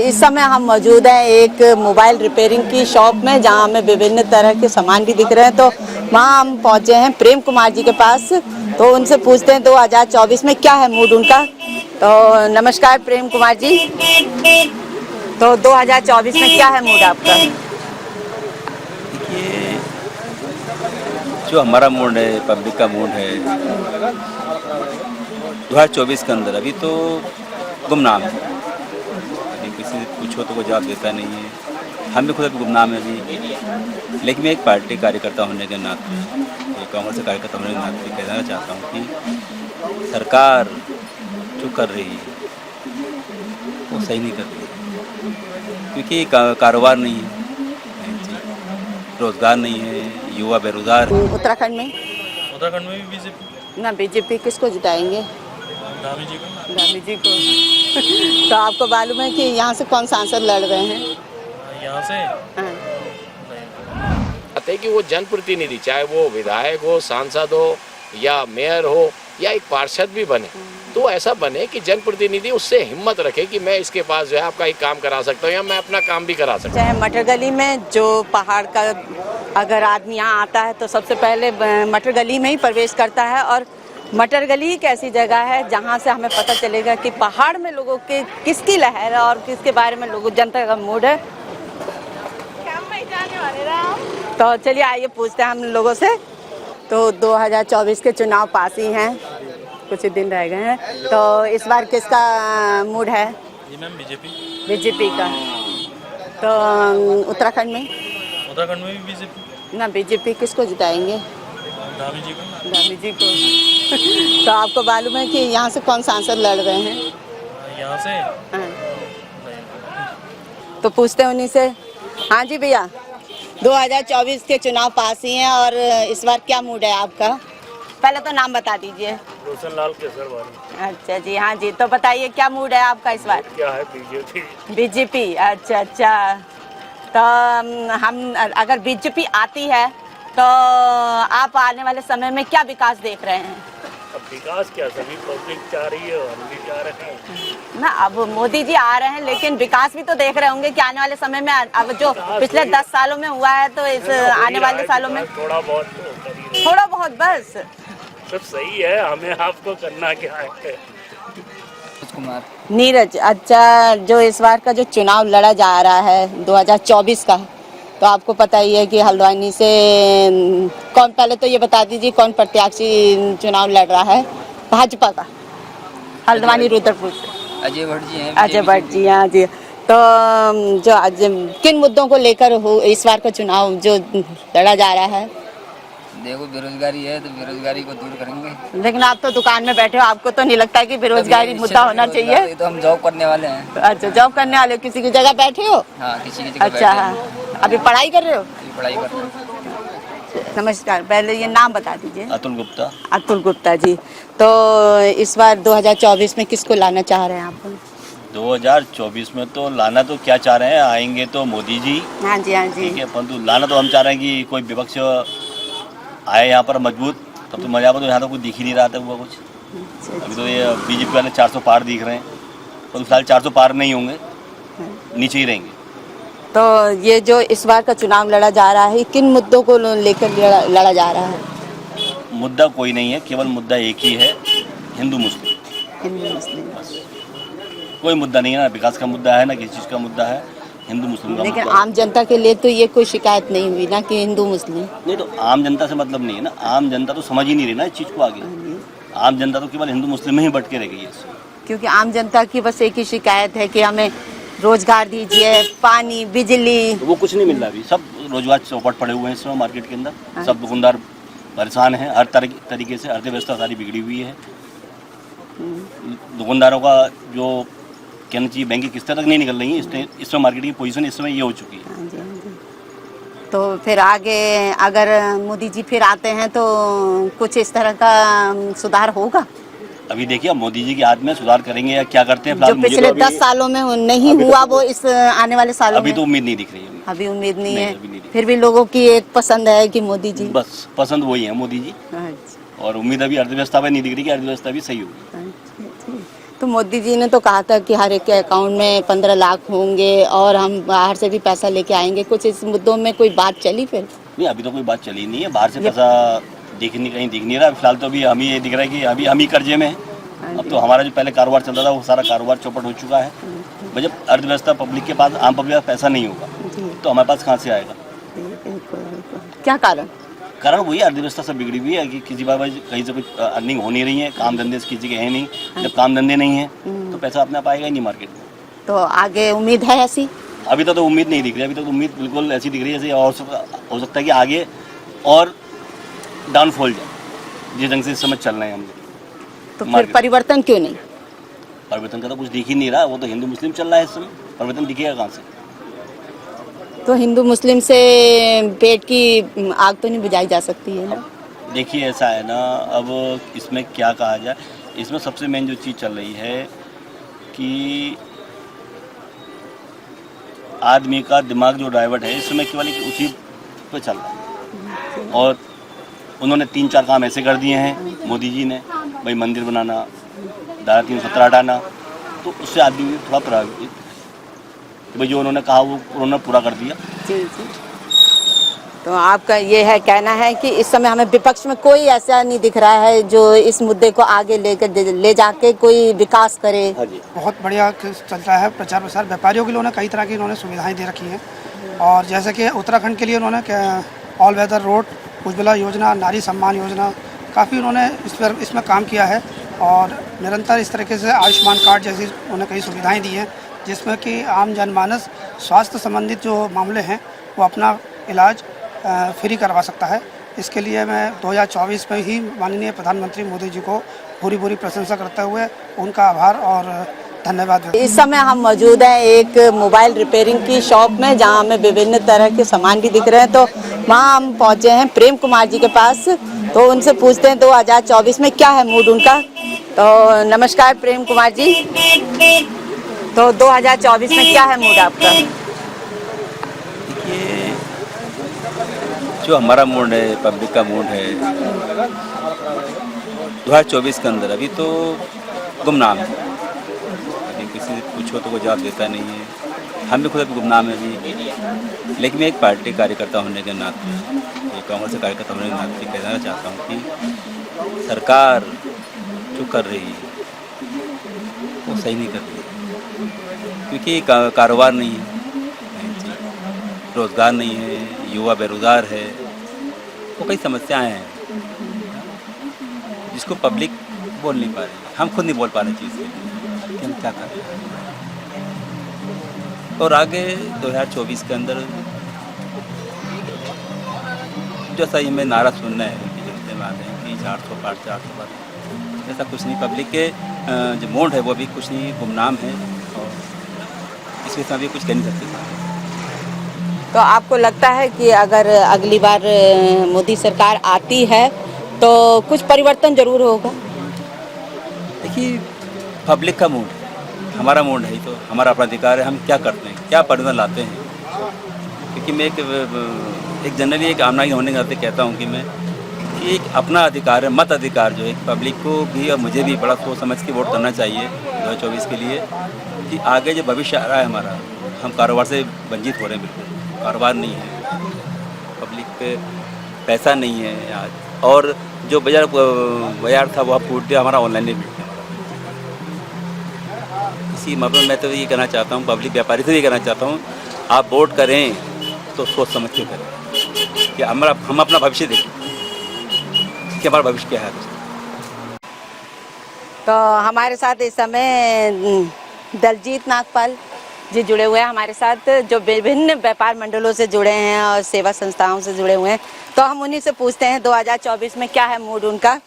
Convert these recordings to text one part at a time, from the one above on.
इस समय हम मौजूद हैं एक मोबाइल रिपेयरिंग की शॉप में, जहां हमें विभिन्न तरह के सामान भी दिख रहे हैं। तो वहां हम पहुंचे हैं प्रेम कुमार जी के पास, तो उनसे पूछते हैं 2024 में क्या है मूड उनका। तो नमस्कार प्रेम कुमार जी, तो 2024 में क्या है मूड आपका? देखिए, जो हमारा मूड है, पब्लिक का मूड है 2024 के अंदर अभी तो गुमनाम है। अभी किसी से पूछो तो वो जवाब देता नहीं है। हम भी खुद अभी गुमनाम है अभी। लेकिन मैं एक पार्टी कार्यकर्ता होने के नाते, एक कांग्रेस कार्यकर्ता होने के नाते कहना चाहता हूँ कि सरकार जो कर रही है वो सही नहीं कर रही है। क्योंकि कारोबार नहीं है, रोजगार नहीं है, युवा बेरोजगार है। उत्तराखंड में भी बीजेपी। ना बीजेपी किसको जिताएंगे? धामी जी को। गांधी जी को। तो आपको मालूम है कि यहाँ से कौन सांसद लड़ रहे हैं? यहाँ से हाँ। है कि वो जनप्रतिनिधि, चाहे वो विधायक हो, सांसद हो या मेयर हो या एक पार्षद भी बने, तो ऐसा बने कि जनप्रतिनिधि उससे हिम्मत रखे कि मैं इसके पास जो है आपका एक काम करा सकता हूँ या मैं अपना काम भी करा सकता हूँ। चाहे मटर गली में जो पहाड़ का अगर आदमी यहाँ आता है तो सबसे पहले मटर गली में ही प्रवेश करता है, और मटर गली एक ऐसी जगह है जहाँ से हमें पता चलेगा कि पहाड़ में लोगों के किसकी लहर है और किसके बारे में लोगों जनता का मूड है। तो चलिए आइए पूछते हैं हम लोगों से। तो 2024 के चुनाव पास ही हैं, कुछ ही दिन रह गए हैं, तो इस बार किसका मूड है? जी मैम, बीजेपी का। तो उत्तराखंड में भी बीजेपी। ना बीजेपी किसको जिताएंगे? धामी जी को। गांधी जी को। तो आपको मालूम है कि यहाँ से कौन सांसद लड़ रहे हैं? यहाँ से हाँ। तो पूछते हैं उन्हीं से। हाँ जी भैया, 2024 के चुनाव पास ही हैं और इस बार क्या मूड है आपका? पहले तो नाम बता दीजिए। रोशन लाल केसरवानी। अच्छा जी, हाँ जी, तो बताइए क्या मूड है आपका इस बार? क्या है? बीजेपी। बीजेपी, अच्छा अच्छा। तो हम अगर बीजेपी आती है तो आप आने वाले समय में क्या विकास देख रहे हैं? अब विकास क्या, सभी पब्लिक चाह रही है, हम भी चाह रहे हैं ना। अब मोदी जी आ रहे हैं लेकिन विकास भी तो देख रहे होंगे कि आने वाले समय में, अब जो पिछले 10 सालों में हुआ है तो इस आने वाले सालों में थोड़ा बहुत तो कर ही रहे। थोड़ा बहुत बस सब सही है, हमें आपको करना क्या है। कुमार नीरज, अच्छा, जो इस बार का जो चुनाव लड़ा जा रहा है 2024 का, तो आपको पता ही है कि हल्द्वानी से कौन, पहले तो ये बता दीजिए कौन प्रत्याशी चुनाव लड़ रहा है भाजपा का? हल्द्वानी रुद्रपुर से अजय भट्ट जी हैं। अजय भट्ट जी, हाँ जी। तो जो आज किन मुद्दों को लेकर हो इस बार का चुनाव जो लड़ा जा रहा है? देखो, बेरोजगारी है तो बेरोजगारी को दूर करेंगे। लेकिन आप तो दुकान में बैठे हो, आपको तो नहीं लगता है कि बेरोजगारी मुद्दा होना चाहिए? तो हम जॉब करने वाले हैं। अच्छा, जॉब करने वाले हो, किसी की जगह बैठे हो? हाँ, किसी की जगह अच्छा, बैठे हैं। हाँ। अभी पढ़ाई कर रहे हो? अभी पढ़ाई कर रहे हैं। नमस्कार, पहले ये नाम बता दीजिए। अतुल गुप्ता। अतुल गुप्ता जी। तो इस बार 2024 में किसको लाना चाह रहे हैं आप? 2024 में तो लाना तो क्या चाह रहे हैं, आएंगे तो मोदी जी। हाँ जी, हाँ जी। ठीक है, परंतु लाना तो हम चाह रहे हैं कि कोई विपक्ष आए यहाँ पर मजबूत, तब तो मजा। तो यहाँ तो कुछ दिख ही नहीं रहा था हुआ कुछ। अभी तो ये बीजेपी वाले 400 पार दिख रहे हैं, पर फिलहाल 400 पार नहीं होंगे, नीचे ही रहेंगे। तो ये जो इस बार का चुनाव लड़ा जा रहा है, किन मुद्दों को लेकर लड़ा जा रहा है? मुद्दा कोई नहीं है, केवल मुद्दा एक ही है, हिंदू मुस्लिम। हिंदू मुस्लिम। कोई मुद्दा नहीं है, ना विकास का मुद्दा है, ना किसी चीज़ का मुद्दा है, हिंदू मुस्लिम का लेकिन मुद्दा है। आम जनता के लिए तो ये कोई शिकायत नहीं हुई ना कि हिंदू मुस्लिम? नहीं, तो आम जनता से मतलब नहीं है ना, आम जनता तो समझ ही नहीं रही ना इस चीज़ को आगे। आम जनता तो केवल हिंदू मुस्लिम में ही बट के रह गई है। क्योंकि आम जनता की बस एक ही शिकायत है कि हमें रोजगार दीजिए, पानी, बिजली। तो वो कुछ नहीं मिल रहा अभी, सब रोजगार चौपट पड़े हुए हैं इस समय मार्केट के अंदर। सब दुकानदार परेशान हैं, हर तरीके से अर्थव्यवस्था सारी बिगड़ी हुई है। दुकानदारों का जो कहना चाहिए बैंक की किस्तें तक नहीं निकल रही हैं। इस समय मार्केट की पोजीशन इस समय ये हो चुकी है। हाँ जी, हाँ जी। तो फिर आगे अगर मोदी जी फिर आते हैं तो कुछ इस तरह का सुधार होगा? अभी देखिए, अब मोदी जी के हाथ में सुधार करेंगे या क्या करते हैं, जो पिछले 10 सालों में नहीं हुआ वो इस आने वाले सालों अभी में? तो उम्मीद नहीं दिख रही है। अभी उम्मीद नहीं है। अभी नहीं दिख फिर भी लोगों की एक पसंद है कि मोदी जी। बस पसंद वही है, मोदी जी। अच्छा, और उम्मीद अभी अर्थव्यवस्था पे नहीं दिख रही कि अर्थव्यवस्था भी सही होगी। अच्छा। तो मोदी जी ने तो कहा था कि हर एक के अकाउंट में 15 लाख होंगे और हम बाहर से भी पैसा लेके आएंगे। कुछ इस मुद्दों में कोई बात चली फिर? नहीं, अभी तो कोई बात चली नहीं है। बाहर से पैसा कहीं दिख नहीं रहा। फिलहाल तो अभी हमें ये दिख रहा है कि अभी हम ही कर्जे में हैं। अब तो हमारा जो पहले कारोबार चलता था वो सारा कारोबार चौपट हो चुका है। भाई जब अर्थव्यवस्था पब्लिक के पास, आम पब्लिक के पास पैसा नहीं होगा तो हमारे पास कहाँ से आएगा? क्या कारण? कारण वही अर्थव्यवस्था सब बिगड़ी हुई है कि किसी बार कहीं से कुछ अर्निंग हो नहीं रही है, काम धंधे से किसी के है नहीं। जब काम धंधे नहीं है तो पैसा अपने आप आएगा ही नहीं मार्केट में। तो आगे उम्मीद है ऐसी? अभी तो उम्मीद नहीं दिख रही। अभी तो उम्मीद बिल्कुल ऐसी दिख रही है जैसे और हो सकता है कि आगे और डाउनफॉल जाए जिस ढंग से इस समय चल रहे हैं हम लोग। तो फिर परिवर्तन क्यों नहीं? परिवर्तन का तो कुछ दिख ही नहीं रहा। वो तो हिंदू मुस्लिम चल रहा है इस समय, परिवर्तन दिखेगा कहाँ से? तो हिंदू मुस्लिम से पेट की आग तो नहीं बुझाई जा सकती है ना? देखिए ऐसा है ना, अब इसमें क्या कहा जाए। इसमें सबसे मेन जो चीज़ चल रही है कि आदमी का दिमाग जो डाइवर्ट है इस समय केवल उसी पे चल रहा है। और उन्होंने 3-4 काम ऐसे कर दिए हैं मोदी जी ने, भाई मंदिर बनाना, धारा 370 हटाना, तो उससे आदमी थोड़ा प्रभावित, भाई जो उन्होंने कहा वो उन्होंने पूरा कर दिया। जी जी। तो आपका ये है कहना है कि इस समय हमें विपक्ष में कोई ऐसा नहीं दिख रहा है जो इस मुद्दे को आगे ले जाके कोई विकास करे? हाँ जी, बहुत बढ़िया चलता है प्रचार प्रसार। व्यापारियों के लिए उन्होंने कई तरह की सुविधाएं दे रखी हैं। और जैसे कि उत्तराखंड के लिए उन्होंने ऑल वेदर रोड, उज्ज्वला योजना, नारी सम्मान योजना, काफ़ी उन्होंने इसमें काम किया है। और निरंतर इस तरीके से आयुष्मान कार्ड जैसी उन्होंने कई सुविधाएं दी हैं जिसमें कि आम जनमानस स्वास्थ्य संबंधित जो मामले हैं वो अपना इलाज फ्री करवा सकता है। इसके लिए मैं 2024 में ही माननीय प्रधानमंत्री मोदी जी को पूरी प्रशंसा करते हुए उनका आभार और धन्यवाद। इस समय हम मौजूद हैं एक मोबाइल रिपेयरिंग की शॉप में जहां हमें विभिन्न तरह के सामान भी दिख रहे हैं। तो वहां हम पहुंचे हैं प्रेम कुमार जी के पास, तो उनसे पूछते हैं 2024 में क्या है मूड उनका। तो नमस्कार प्रेम कुमार जी, तो 2024 में क्या है मूड आपका? देखिए, जो हमारा मूड है, पब्लिक का मूड है 2024 के अंदर अभी तो गुमनाम है। अभी किसी से पूछो तो वो जवाब देता नहीं है। हम भी खुद अभी गुमनाम है अभी। लेकिन मैं एक पार्टी कार्यकर्ता होने के नाते, एक कांग्रेस के कार्यकर्ता होने के नाते कहना चाहता हूँ कि सरकार जो कर रही है वो सही नहीं कर रही, क्योंकि कारोबार नहीं है, रोज़गार नहीं है, युवा बेरोज़गार है, वो कई समस्याएं हैं जिसको पब्लिक बोल नहीं पा रही। हम खुद नहीं बोल पा रहे चीज़ कि हम क्या कर रहे हैं। और आगे 2024 के अंदर जैसा ये मैं नारा सुनना है कि जनते में आते हैं कि 400 पार 400 पार, ऐसा कुछ नहीं। पब्लिक के जो मूड है वो भी कुछ नहीं, गुमनाम है और इसके साथ भी कुछ कह नहीं सकते। तो आपको लगता है कि अगर अगली बार मोदी सरकार आती है तो कुछ परिवर्तन जरूर होगा? देखिए, पब्लिक का मूड है, हमारा मूड है, तो हमारा अपना अधिकार है, हम क्या करते हैं, क्या परिवर्तन लाते हैं। क्योंकि मैं एक जनरली एक आम नागरिक होने के नाते कहता हूँ कि एक अपना अधिकार है, मत अधिकार जो है पब्लिक को भी और मुझे भी बड़ा सोच समझ के वोट करना चाहिए 2024 के लिए, कि आगे जो भविष्य आ रहा है हमारा, हम कारोबार से वंचित हो रहे हैं, बिल्कुल कारोबार नहीं है, पब्लिक पे पैसा नहीं है आज, और जो बाजार था वो फूट गया, हमारा ऑनलाइन नहीं मिलता। इसी मतलब मैं तो ये कहना चाहता हूँ, पब्लिक व्यापारी से भी कहना चाहता हूँ, आप वोट करें तो सोच समझ के करें कि हम अपना भविष्य देखें कि हमारा भविष्य क्या है। तो हमारे साथ इस समय दलजीत नागपाल जी जुड़े हुए हैं हमारे साथ, जो विभिन्न व्यापार मंडलों से जुड़े हैं और सेवा संस्थाओं से जुड़े हुए हैं। तो हम उन्हीं से पूछते हैं 2024 में क्या है मूड उनका।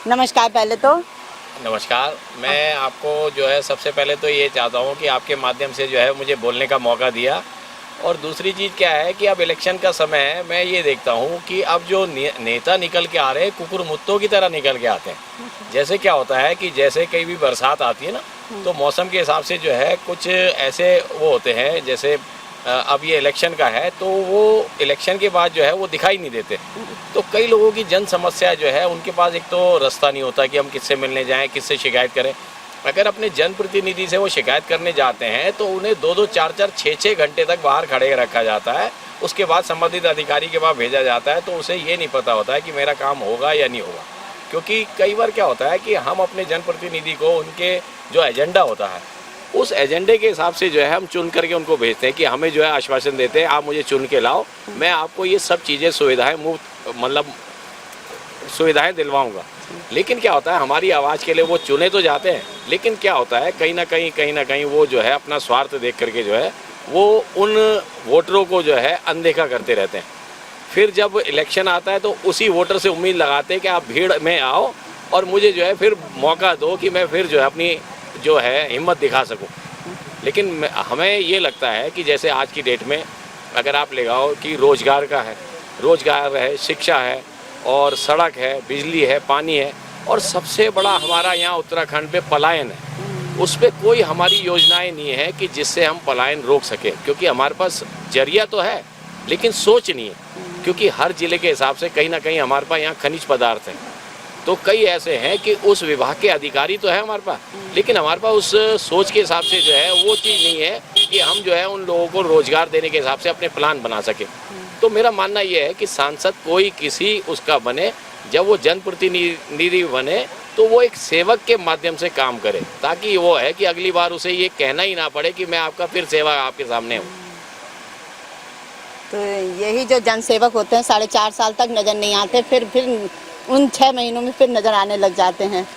नमस्कार। पहले तो नमस्कार। मैं आपको जो है सबसे पहले तो ये चाहता हूँ कि आपके माध्यम से जो है मुझे बोलने का मौका दिया। और दूसरी चीज़ क्या है कि अब इलेक्शन का समय है, मैं ये देखता हूँ कि अब जो नेता निकल के आ रहे हैं कुकुर मुत्तों की तरह निकल के आते हैं। जैसे क्या होता है कि जैसे कहीं भी बरसात आती है ना, तो मौसम के हिसाब से जो है कुछ ऐसे वो होते हैं, जैसे अब ये इलेक्शन का है तो वो इलेक्शन के बाद जो है वो दिखाई नहीं देते। तो कई लोगों की जन समस्या जो है उनके पास एक तो रास्ता नहीं होता कि हम किससे मिलने जाएं, किससे शिकायत करें। अगर अपने जनप्रतिनिधि से वो शिकायत करने जाते हैं तो उन्हें 2-2, 4-4, 6-6 घंटे तक बाहर खड़े रखा जाता है। उसके बाद संबंधित अधिकारी के पास भेजा जाता है तो उसे ये नहीं पता होता है कि मेरा काम होगा या नहीं होगा। क्योंकि कई बार क्या होता है कि हम अपने जनप्रतिनिधि को उनके जो एजेंडा होता है उस एजेंडे के हिसाब से जो है हम चुन करके उनको भेजते हैं कि हमें जो है आश्वासन देते हैं आप मुझे चुन के लाओ, मैं आपको ये सब चीज़ें सुविधाएं मुफ्त मतलब सुविधाएं दिलवाऊंगा। लेकिन क्या होता है हमारी आवाज़ के लिए वो चुने तो जाते हैं, लेकिन क्या होता है कहीं ना कहीं वो जो है अपना स्वार्थ देख करके जो है वो उन वोटरों को जो है अनदेखा करते रहते हैं। फिर जब इलेक्शन आता है तो उसी वोटर से उम्मीद लगाते हैं कि आप भीड़ में आओ और मुझे जो है फिर मौका दो कि मैं फिर जो है अपनी जो है हिम्मत दिखा सकूं। लेकिन हमें ये लगता है कि जैसे आज की डेट में अगर आप लगाओ कि रोज़गार का है, रोज़गार है, शिक्षा है और सड़क है, बिजली है, पानी है और सबसे बड़ा हमारा यहाँ उत्तराखंड पे पलायन है। उस पर कोई हमारी योजनाएं नहीं है कि जिससे हम पलायन रोक सकें, क्योंकि हमारे पास जरिया तो है लेकिन सोच नहीं है। क्योंकि हर ज़िले के हिसाब से कहीं ना कहीं हमारे पास यहाँ खनिज पदार्थ हैं, तो कई ऐसे हैं कि उस विभाग के अधिकारी तो है हमारे पास, लेकिन हमारे पास उस सोच के हिसाब से जो है वो चीज़ नहीं है कि हम जो है उन लोगों को रोज़गार देने के हिसाब से अपने प्लान बना सके। तो मेरा मानना ये है कि सांसद कोई किसी उसका बने, जब वो जनप्रतिनिधि बने तो वो एक सेवक के माध्यम से काम करे, ताकि वो है कि अगली बार उसे ये कहना ही ना पड़े कि मैं आपका फिर सेवक आपके सामने हूँ। तो यही जो जनसेवक होते हैं 4.5 साल तक नज़र नहीं आते, फिर उन 6 महीनों में फिर नज़र आने लग जाते हैं।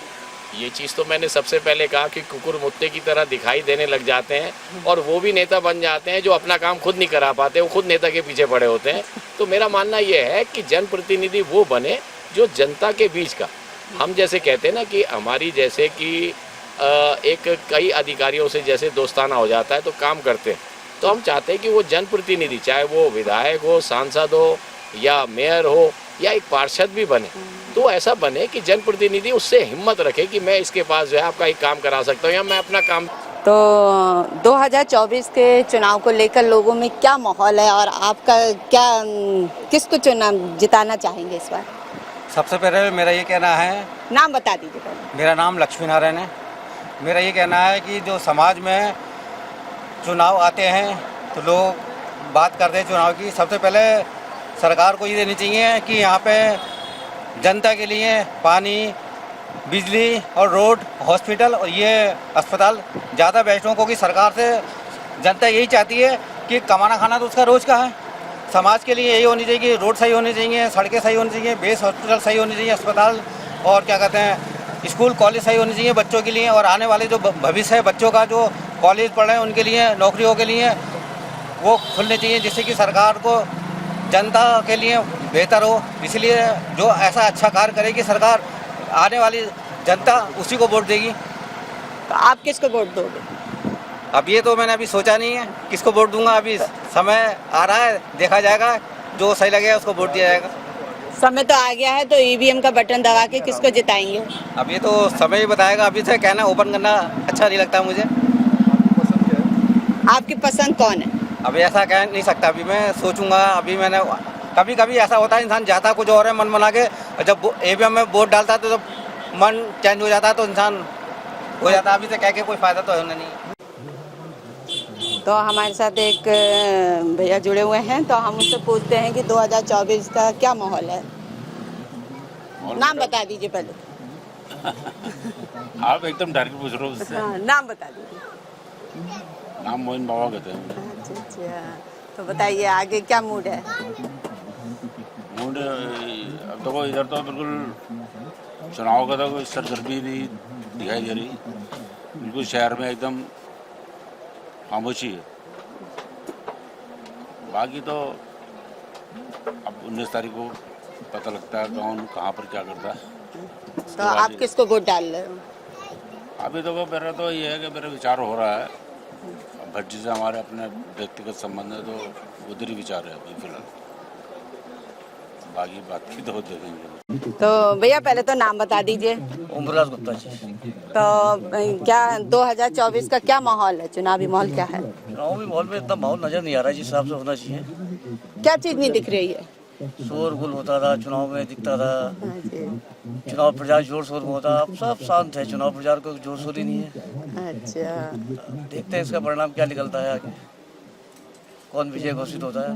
ये चीज़ तो मैंने सबसे पहले कहा कि कुकुर मुत्ते की तरह दिखाई देने लग जाते हैं और वो भी नेता बन जाते हैं जो अपना काम खुद नहीं करा पाते, वो खुद नेता के पीछे पड़े होते हैं। तो मेरा मानना ये है कि जनप्रतिनिधि वो बने जो जनता के बीच का, हम जैसे कहते हैं ना कि हमारी जैसे कि एक कई अधिकारियों से जैसे दोस्ताना हो जाता है तो काम करते हैं, तो हम चाहते हैं कि वो जनप्रतिनिधि चाहे वो विधायक हो, सांसद हो या मेयर हो या एक पार्षद भी बने, तो ऐसा बने कि जनप्रतिनिधि उससे हिम्मत रखे कि मैं इसके पास जो है आपका एक काम करा सकता हूँ या मैं अपना काम। तो 2024 के चुनाव को लेकर लोगों में क्या माहौल है और आपका क्या किसको जिताना चाहेंगे इस बार? सबसे पहले मेरा ये कहना है, नाम बता दीजिए पहले। मेरा नाम लक्ष्मी नारायण है। मेरा ये कहना है कि जो समाज में चुनाव आते हैं तो लोग बात करते हैं चुनाव की, सबसे पहले सरकार को ये देनी चाहिए कि यहाँ पे जनता के लिए पानी, बिजली और रोड, हॉस्पिटल और ये अस्पताल ज़्यादा बेस्ट हो, क्योंकि सरकार से जनता यही चाहती है कि कमाना खाना तो उसका रोज़ का है। समाज के लिए यही होनी चाहिए कि रोड सही होनी चाहिए, सड़कें सही होनी चाहिए, बेस हॉस्पिटल सही होनी चाहिए, अस्पताल और क्या कहते हैं स्कूल कॉलेज सही होनी चाहिए बच्चों के लिए, और आने वाले जो भविष्य है बच्चों का जो कॉलेज पढ़ रहे हैं उनके लिए, नौकरियों के लिए वो खुलने चाहिए, जिससे कि सरकार को जनता के लिए बेहतर हो। इसलिए जो ऐसा अच्छा कार्य करेगी सरकार, आने वाली जनता उसी को वोट देगी। तो आप किसको वोट दोगे? अब ये तो मैंने अभी सोचा नहीं है किसको वोट दूंगा, अभी समय आ रहा है, देखा जाएगा, जो सही लगेगा उसको वोट दिया जाएगा। समय तो आ गया है, तो ईवीएम का बटन दबा के किसको जिताएंगे? अब ये तो समय ही बताएगा, अभी से कहना ओपन करना अच्छा नहीं लगता मुझे। आपकी पसंद कौन है? अभी ऐसा कह नहीं सकता, अभी मैं सोचूंगा। अभी मैंने कभी कभी ऐसा होता है इंसान जाता कुछ और है मन बना के, जब ईवीएम में वोट डालता है तो जब मन चेंज हो जाता है तो इंसान हो जाता है। अभी से कह के कोई फ़ायदा तो होना नहीं। तो हमारे साथ एक भैया जुड़े हुए हैं, तो हम उससे पूछते हैं कि 2024 का क्या माहौल है। नाम बता दीजिए पहले। आप एकदम डायरेक्ट पूछ रहे हो उससे। हाँ, नाम बता दीजिए। नाम मोहन बाबा कहते हैं। अच्छा, तो बताइए आगे क्या मूड है? मूड अब तो इधर तो बिल्कुल चुनाव का तो कोई सरगर्मी नहीं दिखाई दे रही, बिल्कुल शहर में एकदम खामोशी है। बाकी तो अब 19 तारीख को पता लगता है कौन कहाँ पर क्या करता है। तो आप किसको वोट डाल रहे हो? अभी तो मेरा तो ये है कि मेरा विचार हो रहा है, भट्टी से हमारे अपने व्यक्तिगत संबंध है तो उधर ही विचार है अभी फिलहाल। बाकी बात की तो देखेंगे। तो भैया पहले तो नाम बता दीजिए। ओमप्रकाश गुप्ता जी। तो क्या 2024 का क्या माहौल है, चुनावी माहौल क्या है? चुनावी माहौल में इतना माहौल नजर नहीं आ रहा है जिस हिसाब से होना चाहिए। क्या चीज नहीं दिख रही है? शोरगुल होता था, चुनाव में दिखता था, हाँ जी। चुनाव प्रचार जोर शोर में होता, अब सब शांत है, चुनाव प्रचार को जोर शोर ही नहीं है। अच्छा, देखते हैं इसका परिणाम क्या निकलता है आगे, कौन विजय घोषित होता है।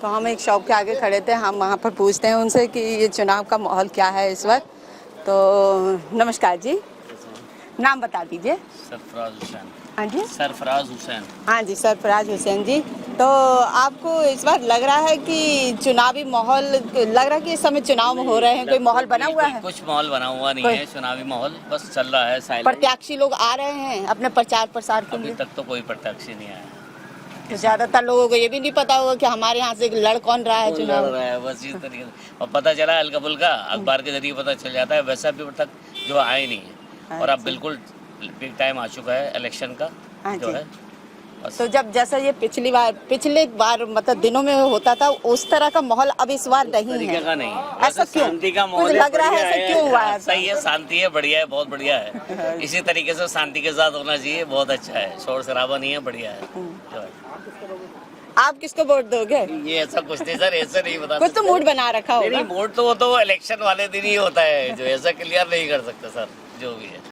तो हम एक शॉप के आगे खड़े थे, हम वहाँ पर पूछते हैं उनसे कि ये चुनाव का माहौल क्या है इस वक्त। तो नमस्कार जी, नाम बता दीजिए। सरफराज हुसैन। हाँ जी, सरफराज हुसैन। हाँ जी, सरफराज हुसैन जी। तो आपको इस बार लग रहा है कि चुनावी माहौल, लग रहा है कि इस समय चुनाव हो रहे हैं, कोई माहौल बना हुआ है? कुछ माहौल बना हुआ नहीं है, चुनावी माहौल बस चल रहा है साइलेंट। प्रत्याशी लोग आ रहे हैं अपने प्रचार प्रसार के अभी लिए? तक तो कोई प्रत्याशी नहीं आया। तो ज्यादातर लोगों को ये भी नहीं पता होगा कि हमारे यहाँ से लड़ कौन रहा है कौन चुनाव। लड़ रहा है, बस इस तरीके से। और पता चला हल्का फुल्का अखबार के जरिए पता चल जाता है, वैसा भी अब तक जो आए नहीं है। और अब बिल्कुल बिग टाइम आ चुका है इलेक्शन का हाँ जो जी। है। बस तो जब जैसा ये पिछली बार मतलब दिनों में होता था, उस तरह का माहौल अब इस बार नहीं तरीके है। का नहीं है। ऐसा वैसे क्यों? शांति का कुछ माहौल लग रहा है बढ़िया ऐसा क्यों हुआ है? सही है, शांति है, बढ़िया है, बहुत बढ़िया है। इसी तरीके से शांति के साथ होना चाहिए, बहुत अच्छा है, शोर शराबा नहीं है, बढ़िया है जो है। आप किसको वोट दोगे? ये ऐसा कुछ नहीं सर, ऐसा नहीं बता कुछ तो मूड बना रखा होगा। नहीं, वोट तो वो तो इलेक्शन वाले दिन ही होता है, जो ऐसा क्लियर नहीं कर सकते सर, जो भी है।